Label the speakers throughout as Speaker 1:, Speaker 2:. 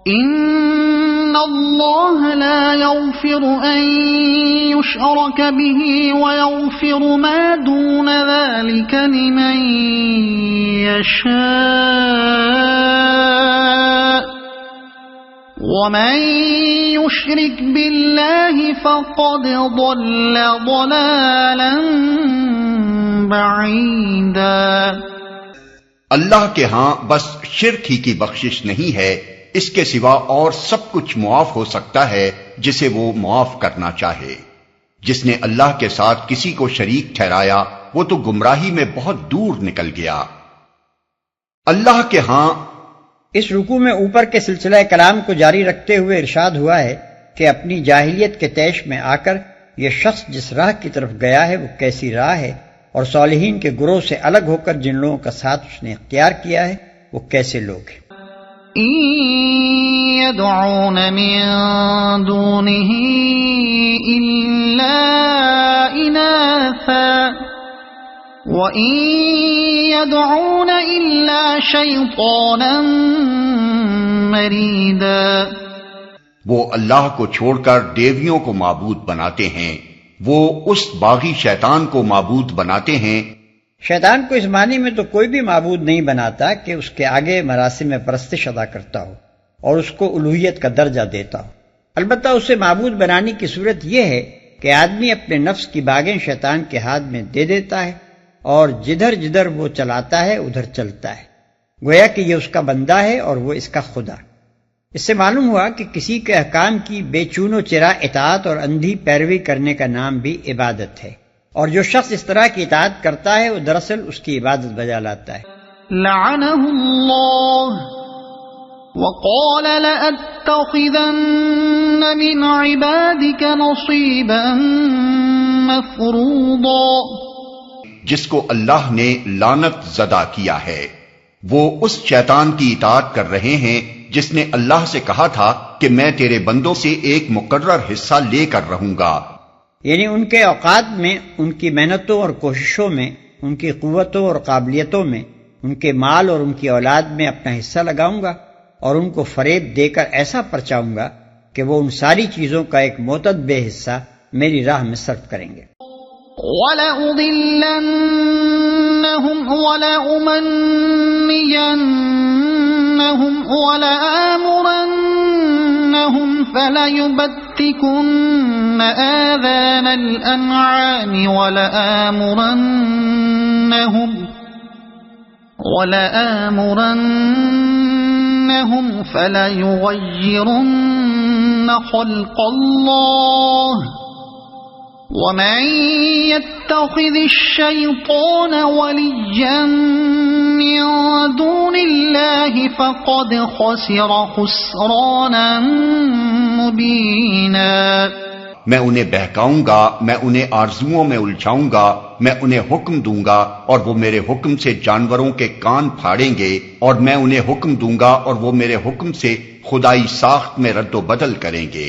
Speaker 1: إن الله لا يغفر أن يشرك به ويغفر ما دون ذلك لمن يشاء ومن يشرك بالله فقد ضل ضلالا بعيدا۔
Speaker 2: اللہ کے ہاں بس شرک ہی کی بخشش نہیں ہے، اس کے سوا اور سب کچھ معاف ہو سکتا ہے جسے وہ معاف کرنا چاہے۔ جس نے اللہ کے ساتھ کسی کو شریک ٹھہرایا وہ تو گمراہی میں بہت دور نکل گیا۔ اللہ کے ہاں
Speaker 3: اس رکوع میں اوپر کے سلسلہ کلام کو جاری رکھتے ہوئے ارشاد ہوا ہے کہ اپنی جاہلیت کے طیش میں آ کر یہ شخص جس راہ کی طرف گیا ہے وہ کیسی راہ ہے، اور صالحین کے گروہ سے الگ ہو کر جن لوگوں کا ساتھ اس نے اختیار کیا ہے وہ کیسے لوگ ہیں۔
Speaker 1: يدعون من دونه إلا إناثا وإن يدعون إلا شيطانا مريدا۔
Speaker 2: وہ اللہ کو چھوڑ کر دیویوں کو معبود بناتے ہیں، وہ اس باغی شیطان کو معبود بناتے ہیں۔
Speaker 3: شیطان کو اس معنی میں تو کوئی بھی معبود نہیں بناتا کہ اس کے آگے مراسم پرستش ادا کرتا ہو اور اس کو الوہیت کا درجہ دیتا ہو۔ البتہ اسے معبود بنانے کی صورت یہ ہے کہ آدمی اپنے نفس کی باغیں شیطان کے ہاتھ میں دے دیتا ہے اور جدھر جدھر وہ چلاتا ہے ادھر چلتا ہے، گویا کہ یہ اس کا بندہ ہے اور وہ اس کا خدا۔ اس سے معلوم ہوا کہ کسی کے احکام کی بے چون و چرا اطاعت اور اندھی پیروی کرنے کا نام بھی عبادت ہے، اور جو شخص اس طرح کی اطاعت کرتا ہے وہ دراصل اس کی عبادت بجا لاتا ہے۔
Speaker 1: لعنہ اللہ وقال لأتخذن من عبادك نصيبا مفروضا۔
Speaker 2: جس کو اللہ نے لعنت زدہ کیا ہے وہ اس شیطان کی اطاعت کر رہے ہیں جس نے اللہ سے کہا تھا کہ میں تیرے بندوں سے ایک مقرر حصہ لے کر رہوں گا،
Speaker 3: یعنی ان کے اوقات میں، ان کی محنتوں اور کوششوں میں، ان کی قوتوں اور قابلیتوں میں، ان کے مال اور ان کی اولاد میں اپنا حصہ لگاؤں گا اور ان کو فریب دے کر ایسا پرچاؤں گا کہ وہ ان ساری چیزوں کا ایک معتدب حصہ میری راہ میں صرف کریں گے۔
Speaker 1: وَلَأُضِلَّنَّهُمْ وَلَأُمَنِّيَنَّهُمْ وَلَآمُرَنَّهُمْ فَلَيُبَتِّكُنَّ آذَانَ الْأَنْعَامِ وَلَآمُرَنَّهُمْ فَلَيُغَيِّرُنَّ خَلْقَ اللَّهِ وَمَن يَتَّخِذِ الشَّيْطَانَ وَلِيًّا مِّن دُونِ اللَّهِ فَقَدْ خَسِرَ خُسْرَانًا مُّبِينًا۔
Speaker 2: میں انہیں بہکاؤں گا، میں انہیں آرزوؤں میں الجھاؤں گا، میں انہیں حکم دوں گا اور وہ میرے حکم سے جانوروں کے کان پھاڑیں گے، اور میں انہیں حکم دوں گا اور وہ میرے حکم سے خدائی ساخت میں رد و بدل کریں گے۔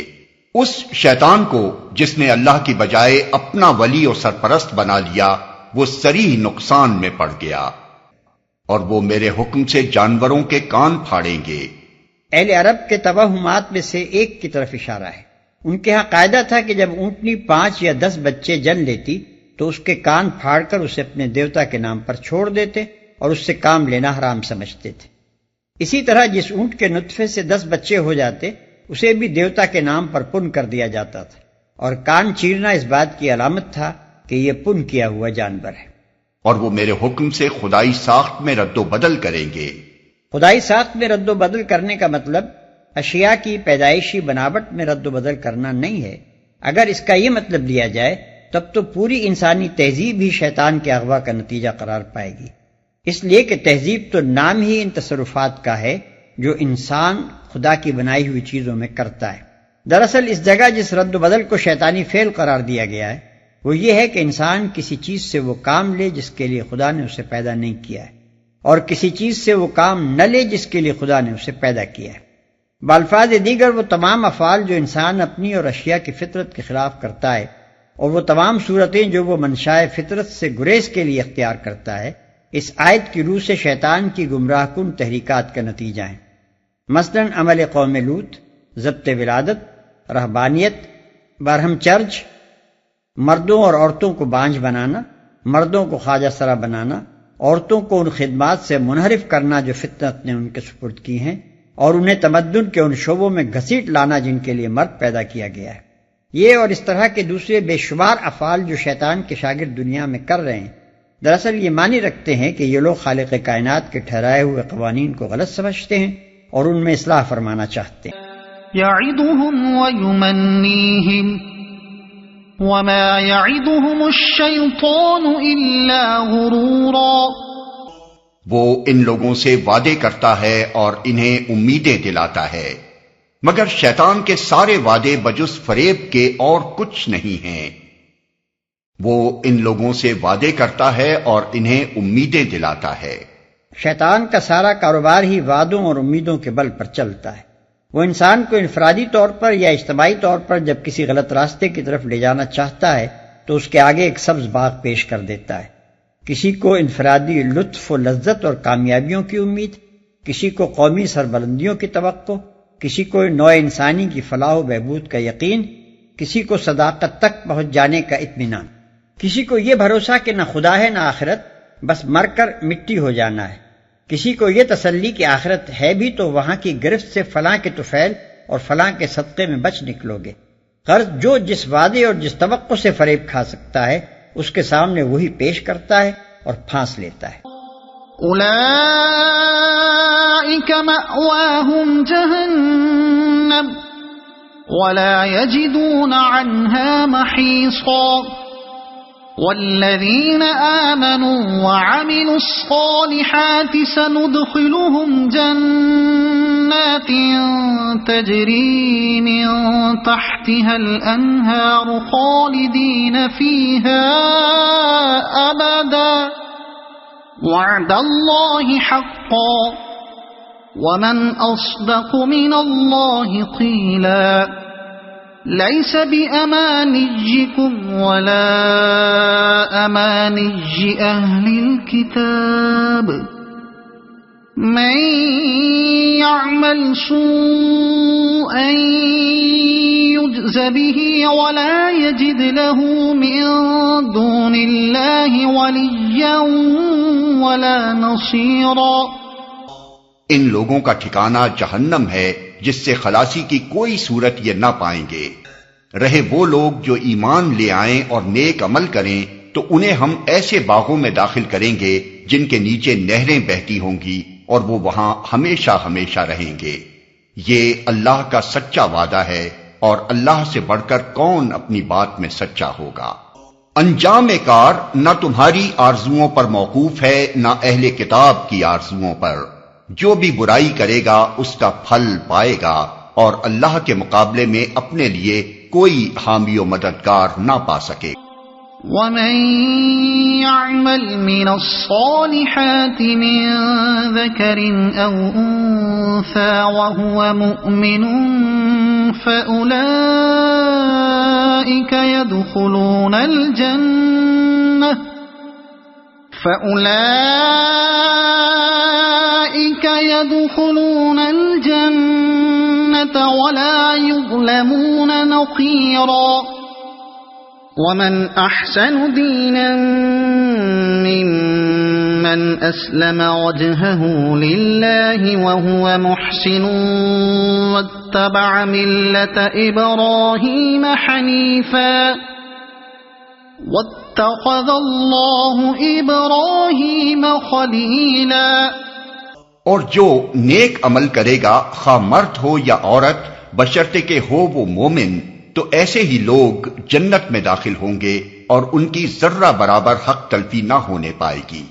Speaker 2: اس شیطان کو جس نے اللہ کی بجائے اپنا ولی اور سرپرست بنا لیا وہ صریح نقصان میں پڑ گیا، اور وہ میرے حکم سے جانوروں کے کان پھاڑیں گے۔
Speaker 3: اہل عرب کے توہمات میں سے ایک کی طرف اشارہ ہے۔ ان کے ہاں قاعدہ تھا کہ جب اونٹنی 5 یا 10 بچے جن لیتی تو اس کے کان پھاڑ کر اسے اپنے دیوتا کے نام پر چھوڑ دیتے اور اس سے کام لینا حرام سمجھتے تھے۔ اسی طرح جس اونٹ کے نطفے سے 10 بچے ہو جاتے اسے بھی دیوتا کے نام پر پن کر دیا جاتا تھا، اور کان چیرنا اس بات کی علامت تھا کہ یہ پن کیا ہوا جانور ہے۔
Speaker 2: اور وہ میرے حکم سے خدائی ساخت میں رد و بدل کریں گے۔
Speaker 3: خدائی ساخت میں رد و بدل کرنے کا مطلب اشیاء کی پیدائشی بناوٹ میں رد و بدل کرنا نہیں ہے۔ اگر اس کا یہ مطلب لیا جائے تب تو پوری انسانی تہذیب ہی شیطان کے اغوا کا نتیجہ قرار پائے گی، اس لیے کہ تہذیب تو نام ہی ان تصرفات کا ہے جو انسان خدا کی بنائی ہوئی چیزوں میں کرتا ہے۔ دراصل اس جگہ جس رد و بدل کو شیطانی فعل قرار دیا گیا ہے وہ یہ ہے کہ انسان کسی چیز سے وہ کام لے جس کے لیے خدا نے اسے پیدا نہیں کیا ہے، اور کسی چیز سے وہ کام نہ لے جس کے لیے خدا نے اسے پیدا کیا ہے۔ بالفاظ دیگر وہ تمام افعال جو انسان اپنی اور اشیاء کی فطرت کے خلاف کرتا ہے، اور وہ تمام صورتیں جو وہ منشائے فطرت سے گریز کے لیے اختیار کرتا ہے، اس آیت کی روح سے شیطان کی گمراہ کن تحریکات کا نتیجہ ہیں۔ مثلاً عمل قوم لوط، ضبط ولادت، رہبانیت، برہم چرچ، مردوں اور عورتوں کو بانجھ بنانا، مردوں کو خواجہ سرا بنانا، عورتوں کو ان خدمات سے منحرف کرنا جو فطرت نے ان کے سپرد کی ہیں، اور انہیں تمدن کے ان شعبوں میں گھسیٹ لانا جن کے لیے مرد پیدا کیا گیا ہے۔ یہ اور اس طرح کے دوسرے بے شمار افعال جو شیطان کے شاگرد دنیا میں کر رہے ہیں، دراصل یہ معنی رکھتے ہیں کہ یہ لوگ خالق کائنات کے ٹھہرائے ہوئے قوانین کو غلط سمجھتے ہیں اور ان میں اصلاح فرمانا چاہتے ہیں۔
Speaker 1: یعدہم ویمنیہم وما یعدہم الشیطان الا غرورا،
Speaker 2: وہ ان لوگوں سے وعدے کرتا ہے اور انہیں امیدیں دلاتا ہے، مگر شیطان کے سارے وعدے بجز فریب کے اور کچھ نہیں ہیں۔ وہ ان لوگوں سے وعدے کرتا ہے اور انہیں امیدیں دلاتا ہے۔
Speaker 3: شیطان کا سارا کاروبار ہی وعدوں اور امیدوں کے بل پر چلتا ہے۔ وہ انسان کو انفرادی طور پر یا اجتماعی طور پر جب کسی غلط راستے کی طرف لے جانا چاہتا ہے تو اس کے آگے ایک سبز باغ پیش کر دیتا ہے۔ کسی کو انفرادی لطف و لذت اور کامیابیوں کی امید، کسی کو قومی سربلندیوں کی توقع، کسی کو نوع انسانی کی فلاح و بہبود کا یقین، کسی کو صداقت تک پہنچ جانے کا اطمینان، کسی کو یہ بھروسہ کہ نہ خدا ہے نہ آخرت، بس مر کر مٹی ہو جانا ہے، کسی کو یہ تسلی کہ آخرت ہے بھی تو وہاں کی گرفت سے فلاں کے طفیل اور فلاں کے صدقے میں بچ نکلو گے۔ غرض جو جس وعدے اور جس توقع سے فریب کھا سکتا ہے اس کے سامنے وہی پیش کرتا ہے اور پھانس لیتا ہے۔
Speaker 1: اولئک مأواہم جہنم ولا یجدون عنہا محیصا، والذین آمنوا وعملوا الصالحات سندخلهم جنات تجری من تحتها الانہار خالدین فیہا ابدا وعد اللہ حقا ومن اصدق من اللہ قیلا لیس بأمانیکم ولا امانی اہل الکتاب من یعمل سوءا یجز به ولا یجد له من دون اللہ ولیا ولا نصیرا،
Speaker 2: ان لوگوں کا ٹھکانہ جہنم ہے جس سے خلاصی کی کوئی صورت یہ نہ پائیں گے۔ رہے وہ لوگ جو ایمان لے آئیں اور نیک عمل کریں تو انہیں ہم ایسے باغوں میں داخل کریں گے جن کے نیچے نہریں بہتی ہوں گی اور وہ وہاں ہمیشہ ہمیشہ رہیں گے۔ یہ اللہ کا سچا وعدہ ہے اور اللہ سے بڑھ کر کون اپنی بات میں سچا ہوگا۔ انجام کار نہ تمہاری آرزوؤں پر موقوف ہے نہ اہل کتاب کی آرزوؤں پر، جو بھی برائی کرے گا اس کا پھل پائے گا اور اللہ کے مقابلے میں اپنے لیے کوئی حامی و مددگار نہ پا سکے۔
Speaker 1: ومن يعمل من الصالحات من ذكر أو أنثى وهو مؤمن فأولئك يدخلون الجنة ولا يظلمون نقيرا، ومن أحسن دينا ممن أسلم وجهه لله وهو محسن واتبع ملة إبراهيم حنيفا واتخذ الله إبراهيم خليلا۔
Speaker 2: اور جو نیک عمل کرے گا خواہ مرد ہو یا عورت بشرطے کہ ہو وہ مومن، تو ایسے ہی لوگ جنت میں داخل ہوں گے اور ان کی ذرہ برابر حق تلفی نہ ہونے پائے گی۔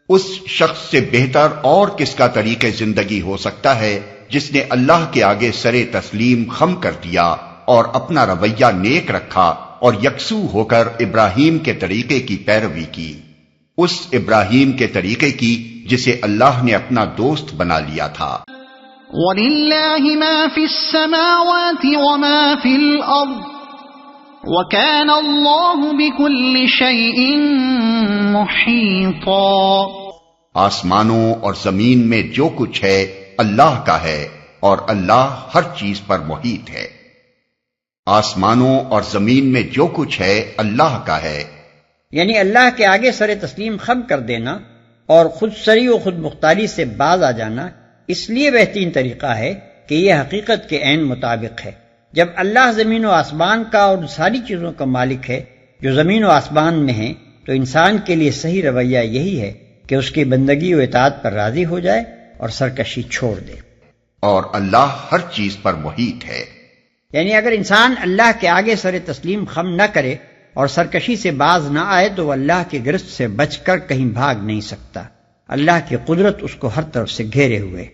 Speaker 2: اس شخص سے بہتر اور کس کا طریق زندگی ہو سکتا ہے جس نے اللہ کے آگے سر تسلیم خم کر دیا اور اپنا رویہ نیک رکھا اور یکسو ہو کر ابراہیم کے طریقے کی پیروی کی، اس ابراہیم کے طریقے کی جسے اللہ نے اپنا دوست بنا لیا تھا۔
Speaker 1: وَلِلَّهِ مَا فِي السَّمَاوَاتِ وَمَا فِي الْأَرْضِ وَكَانَ اللَّهُ بِكُلِّ شَيْءٍ مُحِيطًا۔
Speaker 2: آسمانوں اور زمین میں جو کچھ ہے اللہ کا ہے اور اللہ ہر چیز پر محیط ہے۔ آسمانوں اور زمین میں جو کچھ ہے اللہ کا ہے۔
Speaker 3: یعنی اللہ کے آگے سر تسلیم خم کر دینا اور خود سری و خود مختاری سے باز آ جانا اس لیے بہترین طریقہ ہے کہ یہ حقیقت کے عین مطابق ہے۔ جب اللہ زمین و آسمان کا اور ان ساری چیزوں کا مالک ہے جو زمین و آسمان میں ہیں، تو انسان کے لیے صحیح رویہ یہی ہے کہ اس کی بندگی و اطاعت پر راضی ہو جائے اور سرکشی چھوڑ دے۔
Speaker 2: اور اللہ ہر چیز پر محیط ہے۔
Speaker 3: یعنی اگر انسان اللہ کے آگے سر تسلیم خم نہ کرے اور سرکشی سے باز نہ آئے تو وہ اللہ کی گرفت سے بچ کر کہیں بھاگ نہیں سکتا۔ اللہ کی قدرت اس کو ہر طرف سے گھیرے ہوئے۔